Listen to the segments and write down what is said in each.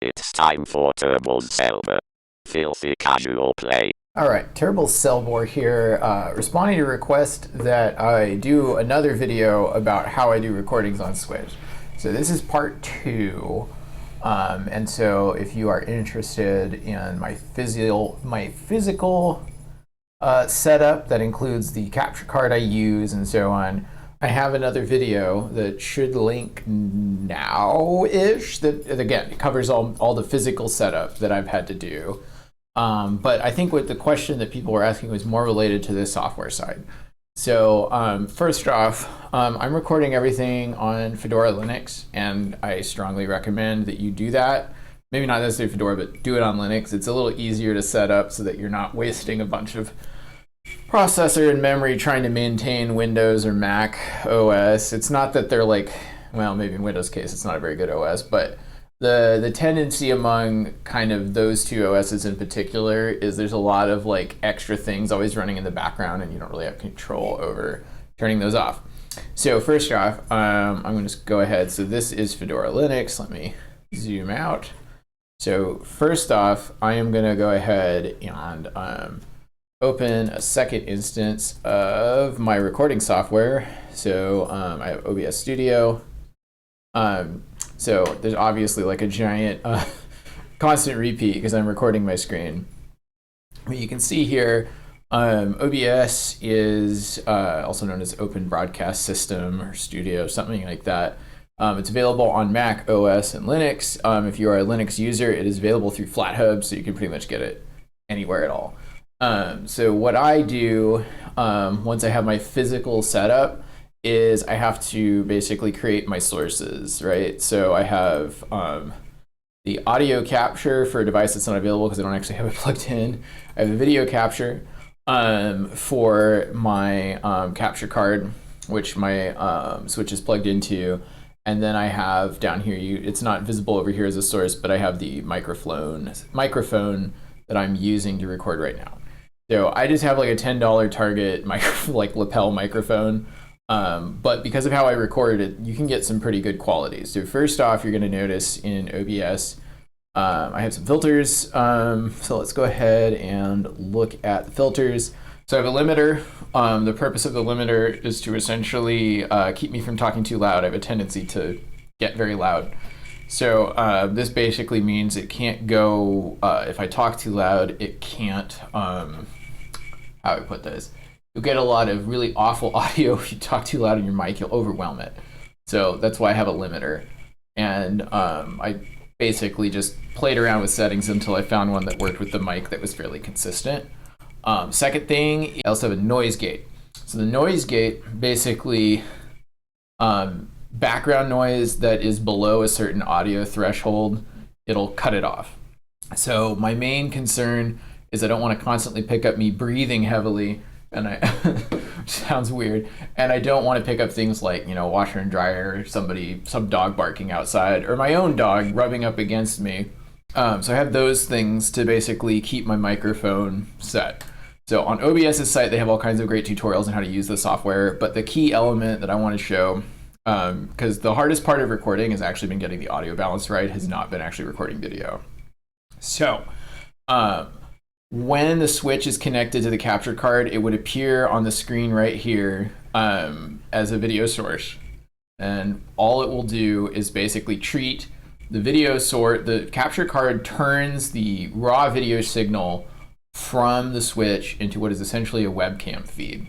It's time for Turbles Celbor. Filthy casual play. Alright, Turbles Celbor here, responding to a request that I do another video about how I do recordings on Switch. So this is part 2, and so if you are interested in my physical setup that includes the capture card I use and so on, I have another video that should link now-ish that again covers all the physical setup that I've had to do. But I think what the question that people were asking was more related to the software side. So first off, I'm recording everything on Fedora Linux, and I strongly recommend that you do that. Maybe not necessarily Fedora, but do it on Linux. It's a little easier to set up so that you're not wasting a bunch of processor and memory trying to maintain Windows or Mac OS. It's not that they're like, well, maybe in Windows case it's not a very good OS, but the tendency among kind of those two OSs in particular is there's a lot of like extra things always running in the background, and you don't really have control over turning those off. So first off, I'm going to just go ahead. So this is Fedora Linux. Let me zoom out. So first off, I am going to go ahead and open a second instance of my recording software. So I have OBS Studio. So there's obviously like a giant constant repeat because I'm recording my screen. But you can see here, OBS is also known as Open Broadcast System or Studio, something like that. It's available on Mac OS and Linux. If you are a Linux user, it is available through FlatHub, so you can pretty much get it anywhere at all. So what I do once I have my physical setup is I have to basically create my sources, right? So I have the audio capture for a device that's not available because I don't actually have it plugged in. I have a video capture for my capture card, which my switch is plugged into. And then I have down here, it's not visible over here as a source, but I have the microphone that I'm using to record right now. So I just have like a $10 Target like lapel microphone. But because of how I recorded it, you can get some pretty good quality. So first off, you're going to notice in OBS, I have some filters. So let's go ahead and look at the filters. So I have a limiter. The purpose of the limiter is to essentially keep me from talking too loud. I have a tendency to get very loud. So this basically means it can't go, if I talk too loud, it can't, how do I put this? You'll get a lot of really awful audio if you talk too loud in your mic, you'll overwhelm it. So that's why I have a limiter. And I basically just played around with settings until I found one that worked with the mic that was fairly consistent. Second thing, I also have a noise gate. So the noise gate basically, background noise that is below a certain audio threshold, it'll cut it off. So my main concern is I don't want to constantly pick up me breathing heavily, and which sounds weird, and I don't want to pick up things like, you know, washer and dryer, some dog barking outside, or my own dog rubbing up against me. So I have those things to basically keep my microphone set. So on OBS's site, they have all kinds of great tutorials on how to use the software, but the key element that I want to show, because the hardest part of recording has actually been getting the audio balance right, has not been actually recording video. So when the switch is connected to the capture card, it would appear on the screen right here as a video source. And all it will do is basically treat the video source. The capture card turns the raw video signal from the switch into what is essentially a webcam feed.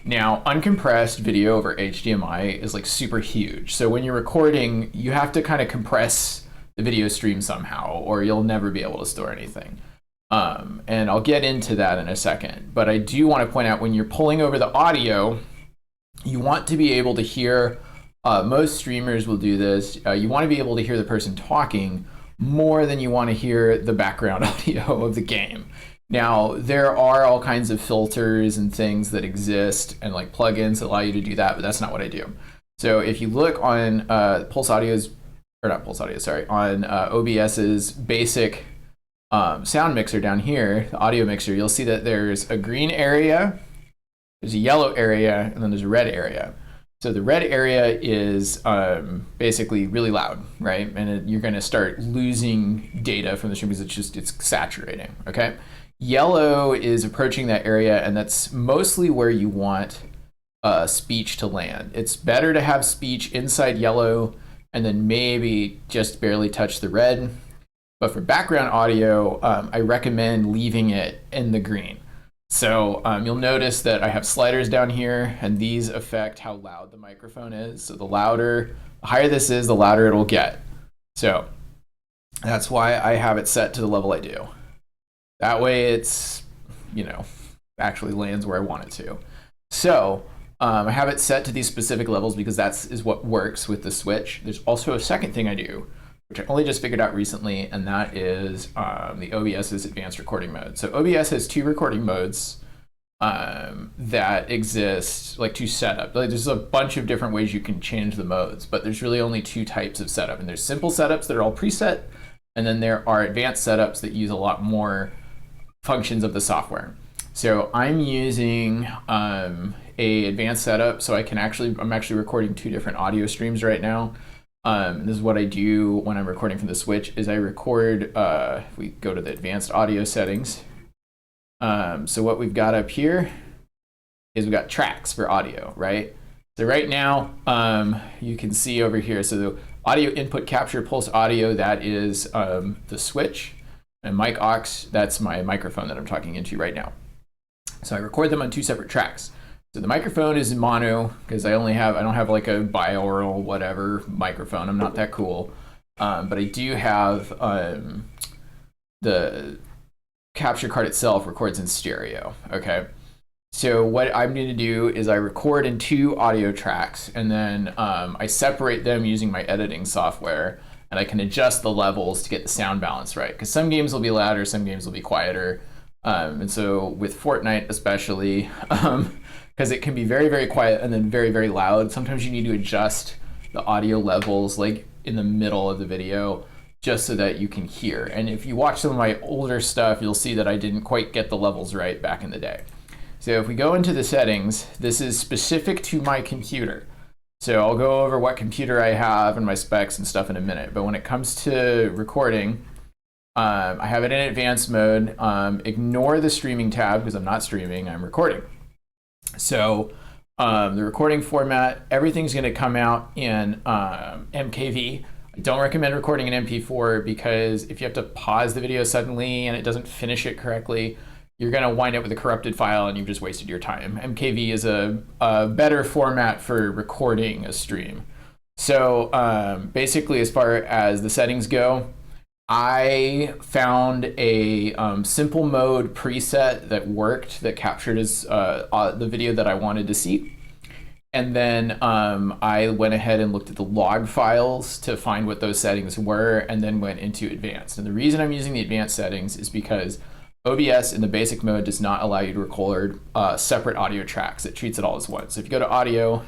Now, uncompressed video over HDMI is like super huge. So when you're recording, you have to kind of compress the video stream somehow, or you'll never be able to store anything. And I'll get into that in a second, but I do want to point out when you're pulling over the audio, you want to be able to hear, most streamers will do this, you want to be able to hear the person talking more than you want to hear the background audio of the game. Now, there are all kinds of filters and things that exist and like plugins that allow you to do that, but that's not what I do. So if you look on Pulse Audio's, or not Pulse Audio, sorry, on OBS's basic sound mixer down here, the audio mixer, you'll see that there's a green area, there's a yellow area, and then there's a red area. So the red area is basically really loud, right? And you're going to start losing data from the stream because it's saturating, okay? Yellow is approaching that area, and that's mostly where you want speech to land. It's better to have speech inside yellow and then maybe just barely touch the red. But for background audio, I recommend leaving it in the green. So you'll notice that I have sliders down here, and these affect how loud the microphone is. So the higher this is, the louder it'll get. So that's why I have it set to the level I do. That way it's, actually lands where I want it to. So I have it set to these specific levels because is what works with the Switch. There's also a second thing I do, which I only just figured out recently, and that is the OBS's advanced recording mode. So OBS has 2 recording modes that exist, like 2 setup. Like there's a bunch of different ways you can change the modes, but there's really only 2 types of setup. And there's simple setups that are all preset, and then there are advanced setups that use a lot more functions of the software. So I'm using a advanced setup, so I'm actually recording 2 different audio streams right now. This is what I do when I'm recording from the Switch, is I record, if we go to the advanced audio settings. So what we've got up here is we've got tracks for audio, right? So right now, you can see over here, so the audio input capture pulse audio, that is the Switch, and mic aux, that's my microphone that I'm talking into right now. So I record them on 2 separate tracks. So the microphone is in mono because I don't have like a binaural whatever microphone. I'm not that cool. But I do have the capture card itself records in stereo. Okay. So what I'm going to do is I record in 2 audio tracks, and then I separate them using my editing software, and I can adjust the levels to get the sound balance right. Because some games will be louder, some games will be quieter. And so with Fortnite especially, because it can be very, very quiet and then very, very loud. Sometimes you need to adjust the audio levels like in the middle of the video just so that you can hear. And if you watch some of my older stuff, you'll see that I didn't quite get the levels right back in the day. So if we go into the settings, this is specific to my computer. So I'll go over what computer I have and my specs and stuff in a minute. But when it comes to recording, I have it in advanced mode. Ignore the streaming tab because I'm not streaming, I'm recording. So the recording format, everything's going to come out in MKV. I don't recommend recording in MP4 because if you have to pause the video suddenly and it doesn't finish it correctly, you're going to wind up with a corrupted file and you've just wasted your time. MKV is a better format for recording a stream. So basically, as far as the settings go, I found a simple mode preset that worked, that captured the video that I wanted to see. And then I went ahead and looked at the log files to find what those settings were, and then went into advanced. And the reason I'm using the advanced settings is because OBS in the basic mode does not allow you to record separate audio tracks. It treats it all as one. So if you go to audio,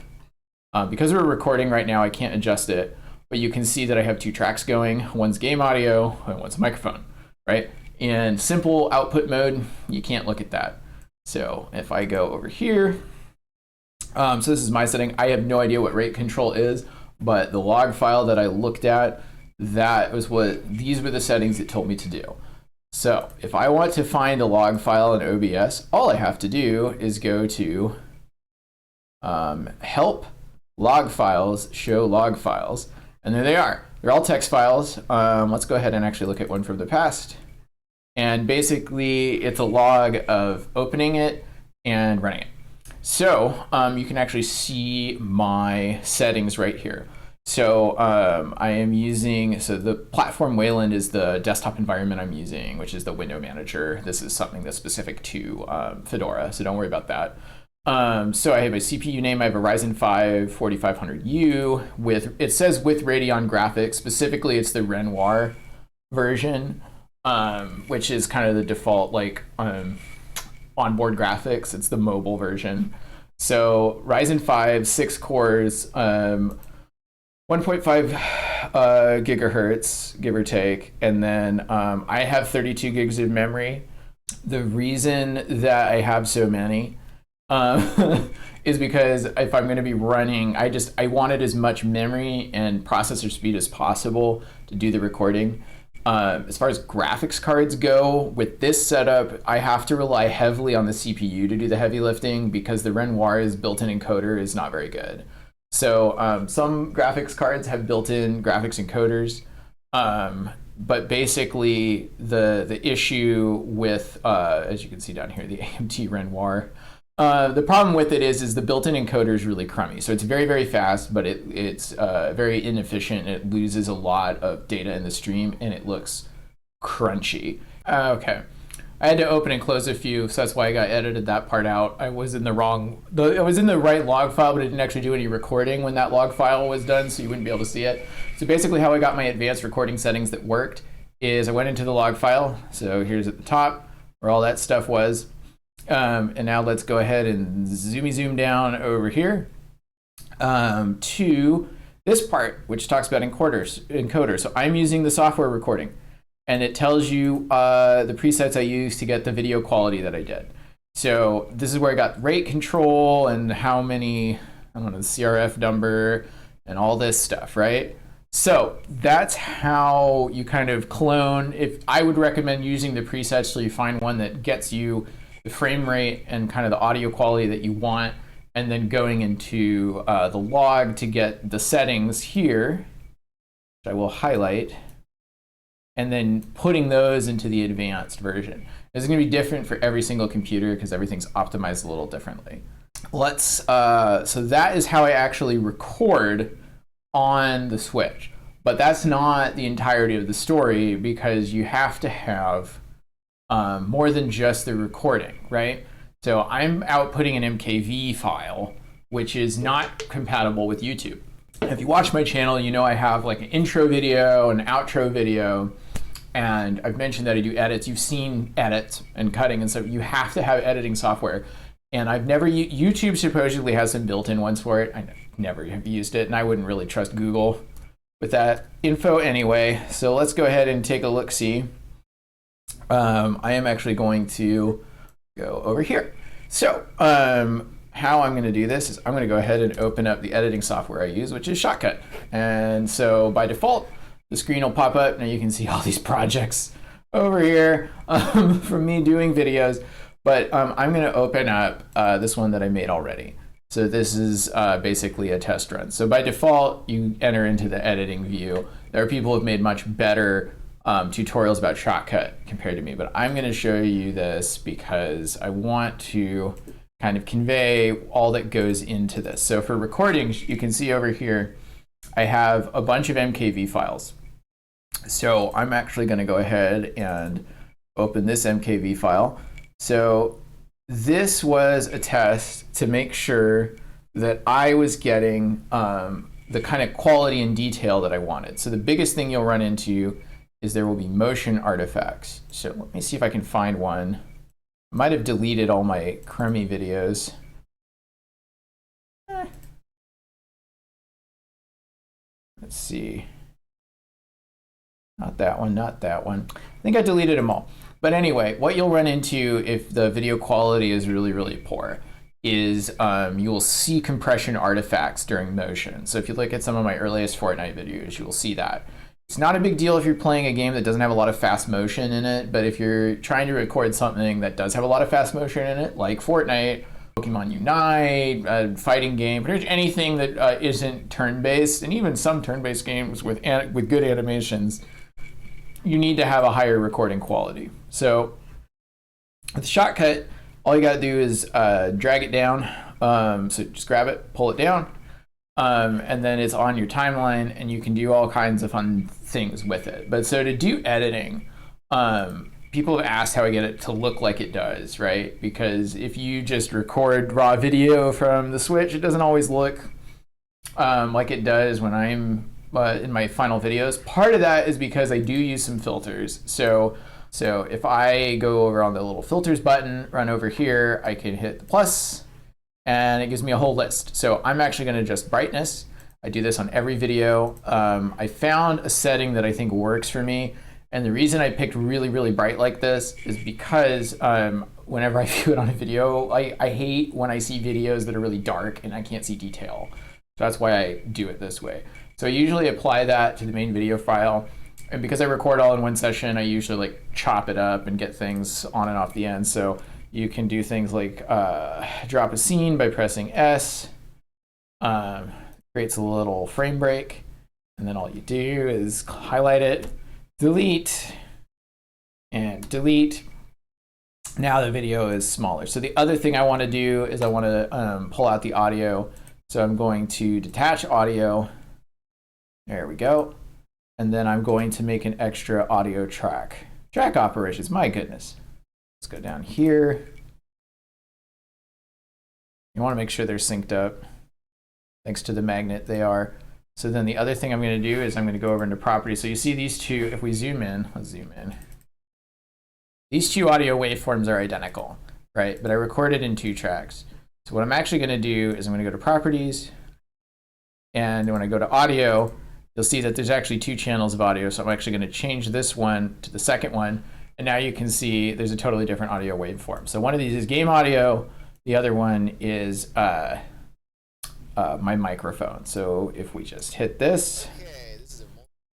because we're recording right now, I can't adjust it. But you can see that I have 2 tracks going. One's game audio and one's microphone, right? In simple output mode, you can't look at that. So if I go over here, so this is my setting. I have no idea what rate control is, but the log file that I looked at, these were the settings it told me to do. So if I want to find a log file in OBS, all I have to do is go to help, log files, show log files. And there they are. They're all text files. Let's go ahead and actually look at one from the past. And basically, it's a log of opening it and running it. So you can actually see my settings right here. So I am using, so the platform Wayland is the desktop environment I'm using, which is the window manager. This is something that's specific to Fedora, so don't worry about that. So I have a CPU name. I have a Ryzen 5 4500U it says with Radeon graphics. Specifically, it's the Renoir version, which is kind of the default onboard graphics. It's the mobile version. So Ryzen 5, 6 cores, 1.5 gigahertz, give or take. And then I have 32 gigs of memory. The reason that I have so many is because if I'm going to be running, I wanted as much memory and processor speed as possible to do the recording. As far as graphics cards go, with this setup, I have to rely heavily on the CPU to do the heavy lifting because the Renoir's built-in encoder is not very good. So some graphics cards have built-in graphics encoders, but basically the issue with, as you can see down here, the AMD Renoir, the problem with it is the built-in encoder is really crummy. So it's very, very fast, but it's very inefficient. It loses a lot of data in the stream, and it looks crunchy. Okay, I had to open and close a few, so that's why I got edited that part out. I was in the right log file, but it didn't actually do any recording when that log file was done, so you wouldn't be able to see it. So basically how I got my advanced recording settings that worked is I went into the log file. So here's at the top where all that stuff was. And now let's go ahead and zoom down over here to this part, which talks about encoder. So I'm using the software recording, and it tells you the presets I used to get the video quality that I did. So this is where I got rate control and how many, I don't know, the CRF number and all this stuff, right? So that's how you kind of clone. If I would recommend using the presets till you find one that gets you the frame rate and kind of the audio quality that you want, and then going into the log to get the settings here, which I will highlight, and then putting those into the advanced version. It's going to be different for every single computer because everything's optimized a little differently. So that is how I actually record on the Switch. But that's not the entirety of the story because you have to have more than just the recording, right? So I'm outputting an MKV file, which is not compatible with YouTube. If you watch my channel, you know I have like an intro video, an outro video, and I've mentioned that I do edits. You've seen edits and cutting, and so you have to have editing software. And I've never, YouTube supposedly has some built-in ones for it. I never have used it, and I wouldn't really trust Google with that info anyway. So let's go ahead and take a look-see. I am actually going to go over here. So how I'm going to do this is I'm going to go ahead and open up the editing software I use, which is Shotcut. And so by default, the screen will pop up. Now you can see all these projects over here from me doing videos. But I'm going to open up this one that I made already. So this is basically a test run. So by default, you enter into the editing view. There are people who have made much better tutorials about Shotcut compared to me, but I'm going to show you this because I want to kind of convey all that goes into this. So for recordings, you can see over here, I have a bunch of MKV files. So I'm actually going to go ahead and open this MKV file. So this was a test to make sure that I was getting the kind of quality and detail that I wanted. So the biggest thing you'll run into is there will be motion artifacts. So let me see if I can find one. I might have deleted all my crummy videos. Let's see. Not that one, not that one. I think I deleted them all. But anyway, what you'll run into if the video quality is really, really poor is you will see compression artifacts during motion. So if you look at some of my earliest Fortnite videos, you will see that. It's not a big deal if you're playing a game that doesn't have a lot of fast motion in it, but if you're trying to record something that does have a lot of fast motion in it, like Fortnite, Pokemon Unite, a fighting game, pretty much anything that isn't turn-based, and even some turn-based games with good animations, you need to have a higher recording quality. So with Shotcut, all you gotta do is drag it down. So just grab it, pull it down, and then it's on your timeline, and you can do all kinds of fun things with it. But so to do editing, people have asked how I get it to look like it does, right? Because if you just record raw video from the Switch, it doesn't always look like it does when I'm in my final videos. Part of that is because I do use some filters. So if I go over on the little filters button, run over here, I can hit the plus, and it gives me a whole list. So I'm actually going to adjust brightness. I do this on every video. I found a setting that I think works for me, And the reason I picked really, really bright like this is because whenever I view it on a video, I hate when I see videos that are really dark and I can't see detail. So that's why I do it this way. So I usually apply that to the main video file. And because I record all in one session, I usually like chop it up and get things on and off the end. So you can do things like drop a scene by pressing S. Creates a little frame break. And then all you do is highlight it, delete, and delete. Now the video is smaller. So the other thing I want to do is I want to pull out the audio. So I'm going to detach audio. There we go. And then I'm going to make an extra audio track. Track operations, my goodness. Let's go down here. You want to make sure they're synced up. Thanks to the magnet, they are. So then the other thing I'm going to do is I'm going to go over into properties. So you see these two, if we zoom in, let's zoom in. These two audio waveforms are identical, right? But I recorded in 2 tracks. So what I'm actually going to do is I'm going to go to properties. And when I go to audio, you'll see that there's actually 2 channels of audio. So I'm actually going to change this one to the second one. And now you can see there's a totally different audio waveform. So one of these is game audio. The other one is my microphone. So if we just hit this,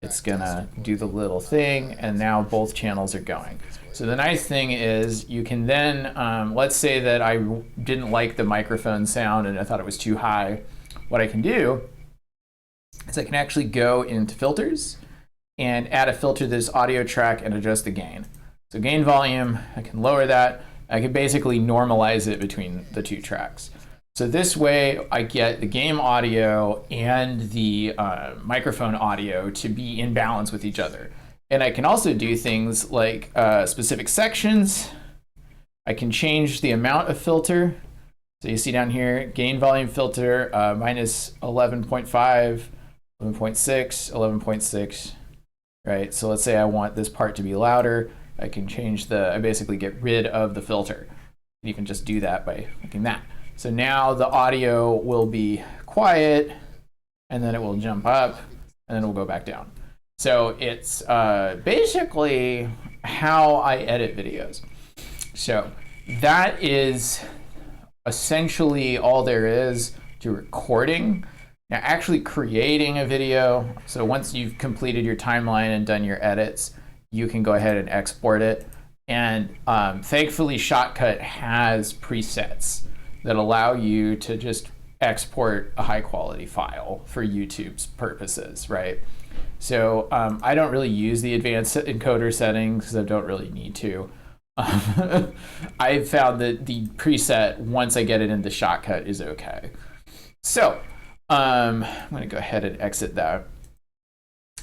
it's gonna do the little thing, and now both channels are going. So the nice thing is you can then, let's say that I didn't like the microphone sound and I thought it was too high. What I can do is I can actually go into filters and add a filter to this audio track and adjust the gain. So gain volume, I can lower that. I can basically normalize it between the 2 tracks. So this way I get the game audio and the microphone audio to be in balance with each other. And I can also do things like specific sections. I can change the amount of filter. So you see down here, gain volume filter minus 11.5, 11.6, 11.6, right? So let's say I want this part to be louder. I can change I basically get rid of the filter. You can just do that by clicking that. So now the audio will be quiet, and then it will jump up, and then it will go back down. So it's basically how I edit videos. So that is essentially all there is to recording. Now actually creating a video, so once you've completed your timeline and done your edits, you can go ahead and export it. And thankfully Shotcut has presets that allow you to just export a high quality file for YouTube's purposes, right? So I don't really use the advanced encoder settings because I don't really need to. I've found that the preset, once I get it into Shotcut, is okay. So I'm gonna go ahead and exit that.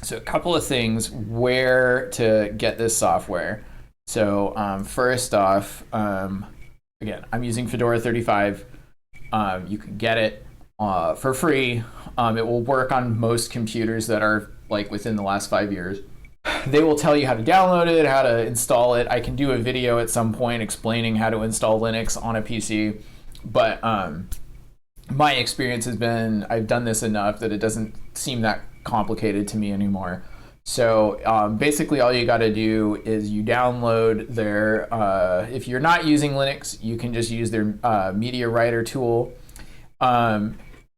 So a couple of things where to get this software. So first off, again, I'm using Fedora 35. You can get it for free. It will work on most computers that are like within the last 5 years. They will tell you how to download it, how to install it. I can do a video at some point explaining how to install Linux on a PC, but my experience has been I've done this enough that it doesn't seem that complicated to me anymore. So basically all you got to do is you download their, if you're not using Linux, you can just use their media writer tool.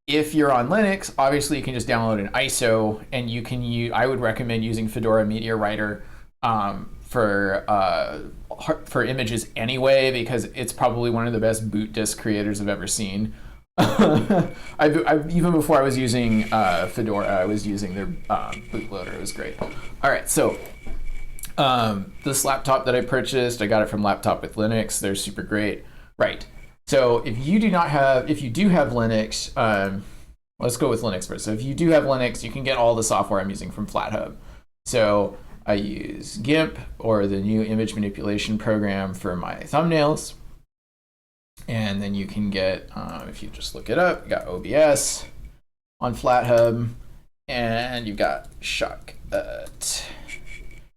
If you're on Linux, obviously you can just download an ISO, and you can use, I would recommend using Fedora Media Writer for images anyway, because it's probably one of the best boot disk creators I've ever seen. Even before I was using Fedora, I was using their bootloader. It was great. All right, so this laptop that I purchased, I got it from Laptop with Linux. They're super great. Right. So if you do have Linux, let's go with Linux first. So if you do have Linux, you can get all the software I'm using from FlatHub. So I use GIMP, or the new image manipulation program, for my thumbnails. And then you can get, if you just look it up, you got OBS on FlatHub, and you've got Shotcut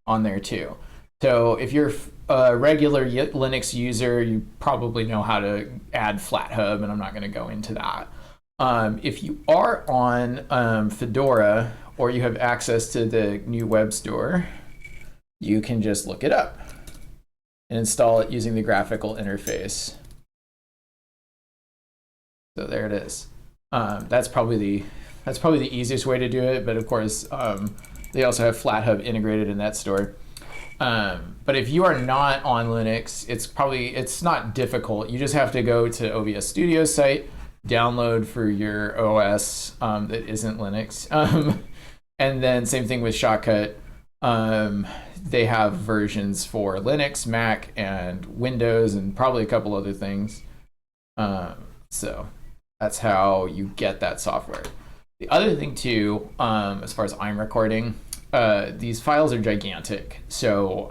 on there too. So if you're a regular Linux user, you probably know how to add FlatHub, and I'm not going to go into that. If you are on Fedora, or you have access to the new web store, you can just look it up and install it using the graphical interface. So there it is. That's probably the easiest way to do it, but of course they also have FlatHub integrated in that store. But if you are not on Linux, it's not difficult. You just have to go to OBS Studio site, download for your OS that isn't Linux, and then same thing with Shotcut. They have versions for Linux, Mac, and Windows, and probably a couple other things. So that's how you get that software. The other thing too, as far as I'm recording, these files are gigantic. So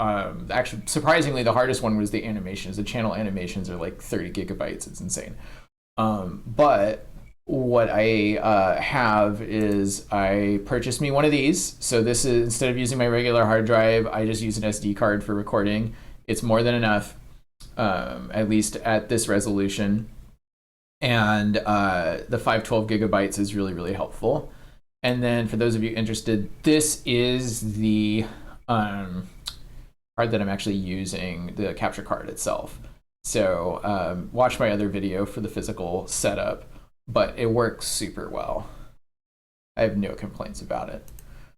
actually, surprisingly, the hardest one was the animations. The channel animations are like 30 gigabytes. It's insane. But what I have is I purchased me one of these. So this is, instead of using my regular hard drive, I just use an SD card for recording. It's more than enough, at least at this resolution. And the 512 gigabytes is really, really helpful. And then for those of you interested, this is the card that I'm actually using, the capture card itself. So watch my other video for the physical setup, but it works super well. I have no complaints about it.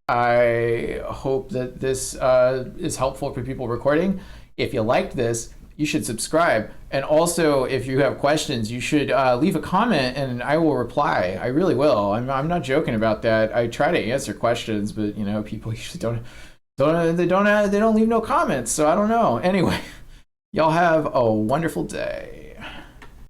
I hope that this is helpful for people recording. If you liked this, you should subscribe. And also, if you have questions, you should leave a comment and I will reply. I really will. I'm not joking about that. I try to answer questions, but you know, people usually don't leave no comments, so I don't know. Anyway, y'all have a wonderful day.